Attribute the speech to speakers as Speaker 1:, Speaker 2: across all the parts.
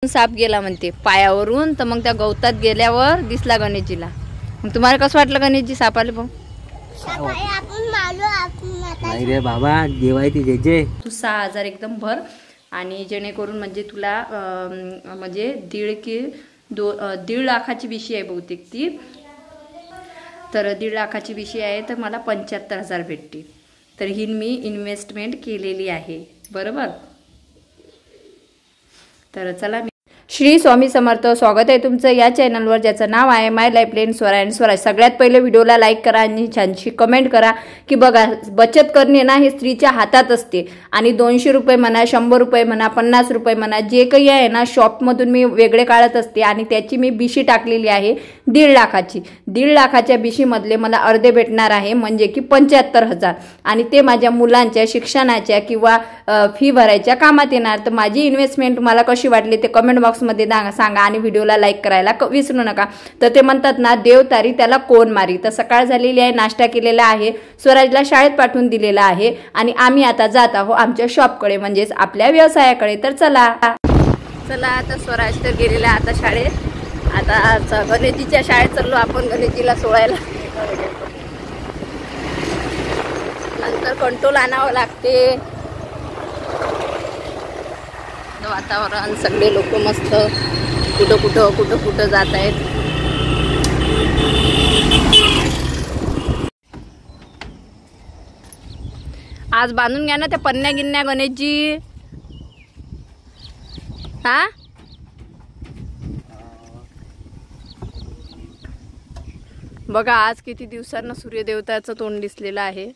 Speaker 1: साप गेला म्हणते पायावरून, तर मग त्या गवतात गेल्यावर दिसला गणेशजीला। मग तुम्हाला कसं वाटलं गणेशजी सापाले पाहून?
Speaker 2: नाही रे बाबा, देवायती जे
Speaker 1: तू 6000 एकदम भर आणि जेणेकरून म्हणजे तुला म्हणजे 1.5 लाखाची बिशी आहे बहुतेक ती, तर 1.5 लाखाची बिशी आहे, तर मला 75,000 भेटतील। तर ही मी इन्व्हेस्टमेंट केलेली आहे, बरोबर। तर चला, श्री स्वामी समर्थ, स्वागत आहे तुमचं या चॅनलवर ज्याचं नाव आहे my life lane Swaraj and Swaraj. सगळ्यात पहिले व्हिडिओला लाईक करा आणि छानशी कमेंट करा की बघा, बचत करणे ना हे स्त्रीच्या हातात असते आणि 200 रुपये म्हणा, 100 रुपये म्हणा, 50 रुपये म्हणा, जे काही आहे ना शॉपमधून मी वेगळे काढत असते आणि त्याची मी बिशी टाकलेली आहे 1.5 लाखाची। 1.5 लाखाच्या बिशीमधले मला अर्धे भेटणार आहे, म्हणजे की 75,000, आणि ते माझ्या मुलांच्या शिक्षणाच्या किंवा फी भरायच्या कामात येणार। तर माझी इन्व्हेस्टमेंट मला कशी वाटली ते कमेंट बॉक्स मध्ये सांगा आणि व्हिडिओला लाईक करायला विसरू नका। तर ते म्हणतात ना, देव तारी त्याला कोण मारी। तर सकाळ झालेली आहे, नाश्ता केलेला आहे, स्वराजला शाळेत पाठवून दिलेला आहे आणि आम्ही आता जात आहोत आमच्या शॉपकडे, म्हणजेच आपल्या व्यवसायाकडे। तर चला आता स्वराज तर गेलेला आता शाळेत। आता गणेशजीच्या शाळेत चाललो आपण गणेशजीला सोडायला। नंतर कंट्रोल आणावं लागते। वातावरण, सगळे लोक मस्त कुठं जात आहेत। आज बांधून घ्या ना त्या पन्न्या गिन्न्या गणेशजी, हा। बघा आज किती दिवसांना सूर्यदेवताचं तोंड दिसलेलं आहे।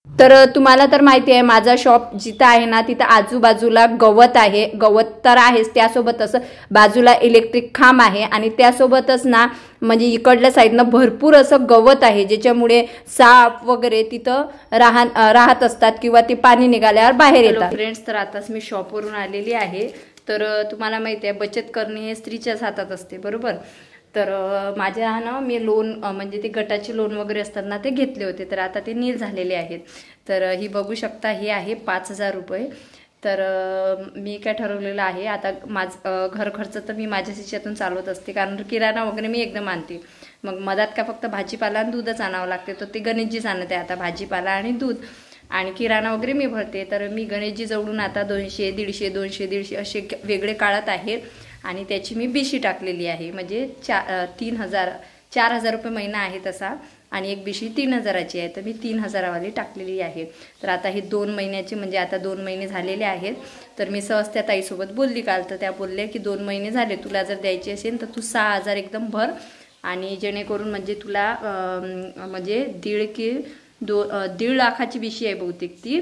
Speaker 1: तर तुम्हाला तर माहिती आहे माझा शॉप जिथं आहे ना तिथं आजूबाजूला गवत आहे, गवत तर आहेच, त्यासोबतच बाजूला इलेक्ट्रिक खांब आहे आणि त्यासोबतच ना म्हणजे इकडल्या साईडनं भरपूर असं गवत आहे, ज्याच्यामुळे साप वगैरे तिथं राहत असतात किंवा ते पाणी निघाल्यावर बाहेर येतात। फ्रेंड्स, तर आताच मी शॉपवरून आलेली आहे। तर तुम्हाला माहिती आहे बचत करणे हे स्त्रीच्याच हातात असते, बरोबर। तर माझ्या ना मी लोन म्हणजे ते गटाचे लोन वगैरे असतात ना ते घेतले होते, तर आता ते नील झालेले आहेत। तर ही बघू शकता, हे आहे 5,000 रुपये। तर मी काय ठरवलेलं आहे आता घर खर्च तर मी माझ्याच हिच्यातून चालवत असते, कारण किराणा वगैरे मी एकदम आणते। मग मधात का फक्त भाजीपाला आणि दूधच आणावं लागते, तर ते गणेशजीच आणते आता भाजीपाला आणि दूध, आणि किराणा वगैरे मी भरते। तर मी गणेशजी जवळून आता 200, 150, 200, 150 असे वेगळे काढत आहे आणि त्याची मी बिशी टाकलेली आहे, म्हणजे 4,000 रुपये महिना आहे तसा, आणि एक बिशी 3,000ची आहे, तर मी 3,000 वाली टाकलेली आहे। तर आता हे 2 महिन्याचे म्हणजे आता 2 महिने झालेले आहेत। तर मी सहज त्या ताईसोबत बोलली काल, तर त्या बोलल्या की 2 महिने झाले, तुला जर द्यायची असेल तर तू 6,000 एकदम भर, आणि जेणेकरून म्हणजे तुला म्हणजे 1.5 लाखाची बिशी आहे बहुतेक ती,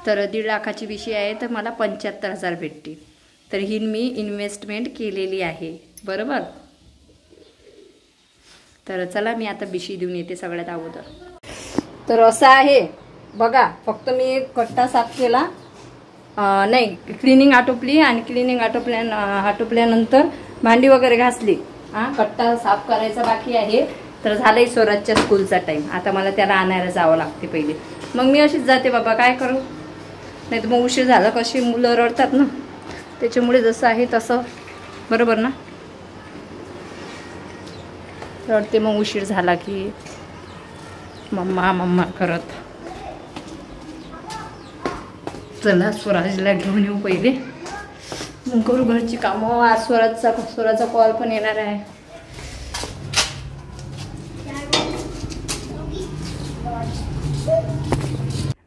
Speaker 1: तर 1.5 लाखाची बिशी आहे, तर मला 75,000 भेटतील। तर ही मी इन्व्हेस्टमेंट केलेली आहे, बरोबर। तर चला मी आता बिशी देऊन येते सगळ्यात अगोदर। तर असं आहे बघा, फक्त मी कट्टा साफ केला, नाही क्लिनिंग आटोपली, आणि क्लिनिंग आटोपल्यानंतर भांडी वगैरे घासली, कट्टा साफ करायचा बाकी आहे। तर झालंय स्वराजच्या स्कूलचा टाइम, आता मला त्याला आणायला जावं लागते पहिले, मग मी अशीच जाते बाबा, काय करू, नाही तर मग उशीर झाला, कशी मुलं रडतात ना, त्याच्यामुळे जसं आहे तसं, बरोबर ना, रडते मग उशीर झाला की मम्मा करत। चला स्वराजला घेऊन येऊ पहिले, मग करू घरची कामं। आज स्वराजचा कॉल पण येणार आहे।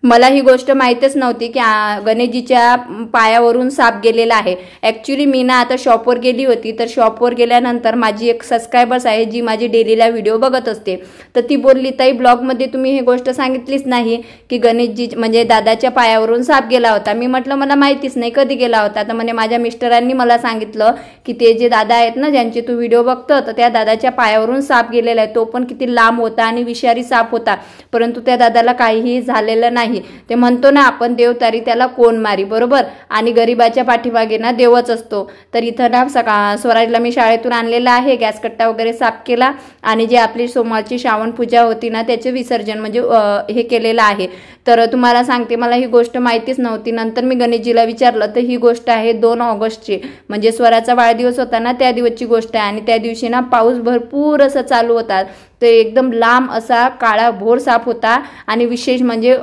Speaker 1: मला ही गोष्ट माहीतच नव्हती की गणेशजीच्या पायावरून साप गेलेला आहे। ॲक्च्युली मी ना आता शॉपवर गेली होती, तर शॉपवर गेल्यानंतर माझी एक सबस्क्रायबर्स आहे जी माझी डेलीला व्हिडिओ बघत असते, तर ती बोलली ताई ब्लॉगमध्ये तुम्ही ही गोष्ट सांगितलीच नाही की गणेशजी म्हणजे दादाच्या पायावरून साप गेला होता। मी म्हटलं मला माहितीच नाही, कधी गेला होता, तर म्हणजे माझ्या मिस्टरांनी मला सांगितलं की ते जे दादा आहेत ना ज्यांचे तू व्हिडिओ बघतो, तर त्या दादाच्या पायावरून साप गेलेला आहे, तो पण किती लांब होता आणि विषारी साप होता, परंतु त्या दादाला काहीही झालेलं नाही। नाही. ते म्हणतो ना आपण देव तारी त्याला कोण मारी, बरोबर. आणि गरिबाच्या पाठीमागे ना देवच असतो. तर इथं ना स्वराजला मी शाळेतून आणलेला आहे, गॅस कट्टा वगैरे साफ केला आणि जे आपली सोमवारची श्रावण पूजा होती ना त्याचे विसर्जन म्हणजे हे केलेलं आहे. तर तुम्हाला सांगते, मला ही गोष्ट माहितीच नव्हती. नंतर मी गणेशजीला विचारलं तर ही गोष्ट आहे 2 ऑगस्टची, म्हणजे स्वराचा वाढदिवस होता ना त्या दिवसची गोष्ट आहे. आणि त्या दिवशी ना पाऊस भरपूर असा चालू होता. ते एकदम लांब असा काळा भोर साप होता. आणि विशेष म्हणजे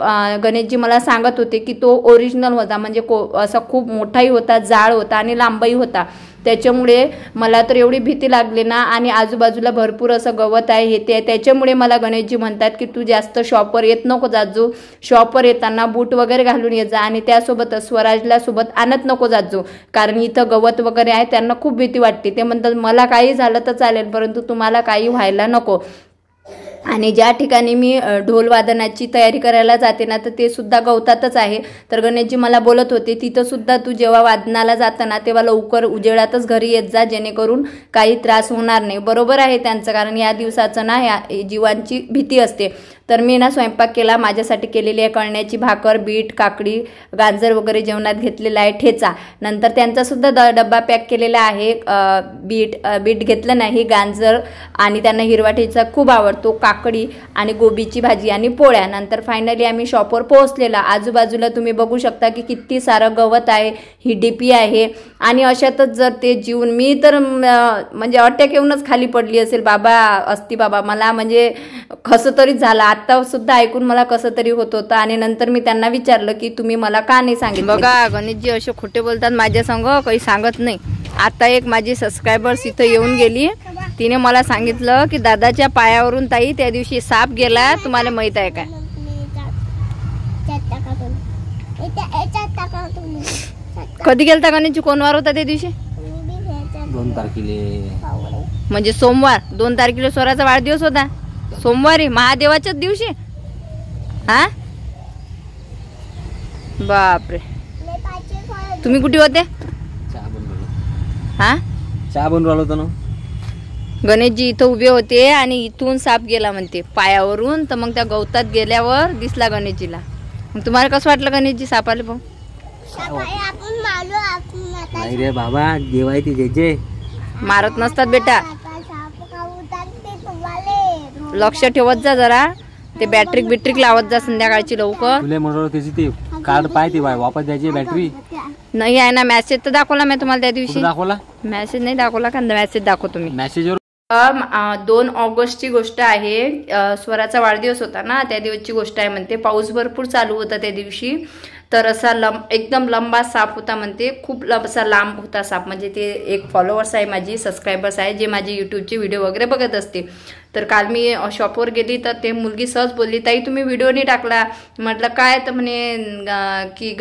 Speaker 1: गणेशजी मला सांगत होते की तो ओरिजिनल होता, म्हणजे असा खूप मोठाही होता, जाड होता आणि लांबही होता. त्याच्यामुळे मला तर एवढी भीती लागली ना. आणि आजूबाजूला भरपूर असं गवत आहे हे ते, त्याच्यामुळे मला गणेशजी म्हणतात की तू जास्त शॉपवर येत नको जात जो, शॉपवर येताना बूट वगैरे घालून येत जा आणि त्यासोबत स्वराजला सोबत आणत नको जात जो, कारण इथं गवत वगैरे आहे, त्यांना खूप भीती वाटते. ते म्हणतात मला काही झालं तर चालेल परंतु तुम्हाला काही व्हायला नको. आणि ज्या ठिकाणी मी ढोल वादनाची तयारी करायला जाते ना तर ते सुद्धा गवतातच आहे. तर गणेशजी मला बोलत होते तिथं सुद्धा तू जेव्हा वादनाला जाताना तेव्हा लवकर उजेडातच घरी येत जा, जेणेकरून काही त्रास होणार नाही. बरोबर आहे त्यांचं, कारण या दिवसाचं ना या जीवांची भीती असते. तर मी ना स्वयंपाक केला, माझ्यासाठी केलेली आहे कळण्याची भाकर, बीट, काकडी, गाजर वगैरे जेवणात घेतलेला आहे, ठेचा. नंतर त्यांचा सुद्धा डब्बा पॅक केलेला आहे. बीट घेतलं नाही, गाजर आणि त्यांना हिरवा ठेचा खूप आवडतो, काकडी आणि गोबीची भाजी आणि पोळ्या. नंतर फायनली आम्ही शॉपवर पोहोचलेला. आजूबाजूला तुम्ही बघू शकता की किती सारं गवत आहे, ही डीपी आहे. आणि अशातच जर ते जीवन मी तर म्हणजे अटॅक येऊनच खाली पडली असेल बाबा, असती बाबा. मला म्हणजे कसं तरीच झालं, आता सुद्धा ऐकून मला कसं तरी होत होतं. आणि नंतर मी त्यांना विचारलं की तुम्ही मला का नाही सांगितलं. बघा गणेशजी असे खोटे बोलतात माझ्या संग, काही सांगत नाही. आता एक माझी सबस्क्रायबर्स इथं येऊन गेली, तिने मला सांगितलं की दादाच्या पायावरून ताई त्या दिवशी साप गेला, तुम्हाला माहित आहे काय? कधी गेलता गणेशजी, कोण वार होता त्या दिवशी?
Speaker 2: 2 तारखेला,
Speaker 1: म्हणजे सोमवार. 2 तारखेला स्वराचा वाढदिवस होता, सोमवारी, महादेवाच्याच दिवशी. हा बापरे, तुम्ही कुठे होते? हा
Speaker 2: चहा बनवून राहिलो होतो ना.
Speaker 1: गणेशजी इथं उभे होते आणि इथून साप गेला म्हणते पायावरून. तर मग त्या गवतात गेल्यावर दिसला गणेशजीला. मग तुम्हाला कसं वाटलं गणेशजी सापाला पाहून?
Speaker 2: नाही रे बाबा, देवाय ते जे जे
Speaker 1: मारत नसतात बेटा, लक्ष ठेवत जा जरा. ते बॅटरी लावत जा संध्याकाळची लवकर.
Speaker 2: तुला म्हणलं त्याची ते कार्ड पाहिजे वापस द्यायची बॅटरी
Speaker 1: नाही आहे ना. मेसेज तर दाखवला मी तुम्हाला त्या दिवशी.
Speaker 2: दाखवला?
Speaker 1: मेसेज नाही दाखवला का? मेसेज दाखवतो मी.
Speaker 2: मेसेजवर
Speaker 1: 2 ऑगस्टची गोष्ट आहे. स्वराचा वाढदिवस होता ना त्या दिवसची गोष्ट आहे म्हणते. पाऊस भरपूर चालू होता त्या दिवशी. तर असा एकदम लंबा साप होता म्हणते, खूप असा लांब होता साप. म्हणजे ते एक फॉलोअर्स आहे, माझी सबस्क्रायबर्स आहे, जे माझे यूट्यूबचे व्हिडिओ वगैरे बघत असते. तर काल मी शॉपवर गेली तर ते मुलगी सहज बोलली, ताई तुम्ही व्हिडिओ नाही टाकला. म्हटलं काय? तर म्हणे की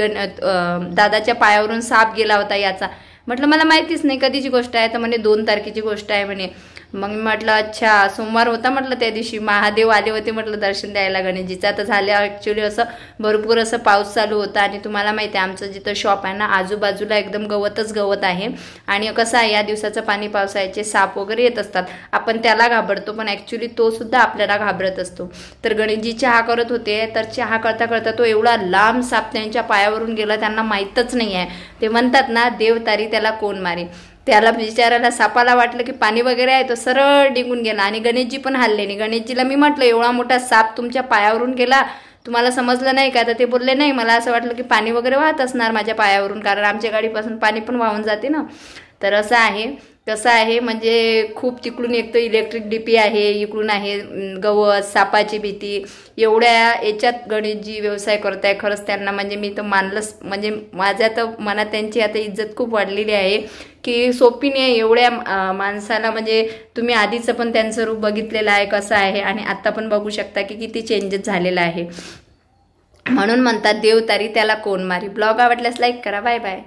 Speaker 1: दादाच्या पायावरून साप गेला होता याचा. म्हटलं मला माहितीच नाही कधीची गोष्ट आहे. तर म्हणे 2 तारखेची गोष्ट आहे म्हणे. मग मी म्हटलं अच्छा, सोमवार होता म्हटलं त्या दिवशी, महादेव आले होते म्हटलं दर्शन द्यायला गणेशजीचा. तर झालं ॲक्च्युली असं भरपूर असं पाऊस चालू होता. आणि तुम्हाला माहिती आहे आमचं जिथं शॉप आहे ना आजूबाजूला एकदम गवतच गवत आहे. आणि कसं आहे या दिवसाचं पाणी पावसाळ्याचे साप वगैरे येत असतात, आपण त्याला घाबरतो पण ॲक्च्युली तो सुद्धा आपल्याला घाबरत असतो. तर गणेशजी चहा करत होते, तर चहा करता करता तो एवढा लांब साप त्यांच्या पायावरून गेला, त्यांना माहीतच नाही आहे. ते म्हणतात ना देव तारी त्याला कोण मारी. त्याला बिचारायला सापाला वाटलं की पाणी वगैरे आहे, तो सरळ निघून गेला. आणि गणेशजी पण हल्ले नाही. गणेशजीला मी म्हटलं एवढा मोठा साप तुमच्या पायावरून गेला, तुम्हाला समजलं नाही का? तर ते बोलले नाही, मला असं वाटलं की पाणी वगैरे वाहत असणार माझ्या पायावरून, कारण आमच्या गाडीपासून पाणी पण वाहून जाते ना. तर असं आहे. कसं आहे म्हणजे खूप तिकडून एक तर इलेक्ट्रिक डीपी आहे, इकडून आहे गवत, सापाची भीती. एवढ्या याच्यात गणेशजी व्यवसाय करत आहे. खरंच त्यांना म्हणजे मी तर मानलंच, म्हणजे माझ्या तर मनात त्यांची आता इज्जत खूप वाढलेली आहे की सोपी नाही एवढ्या माणसाला. म्हणजे तुम्ही आधीचं पण त्यांचं रूप बघितलेलं आहे कसं आहे, आणि आत्ता पण बघू शकता की किती चेंजेस झालेला आहे. म्हणून म्हणतात देव तारी त्याला कोण मारी. ब्लॉग आवडल्यास लाईक करा. Bye bye.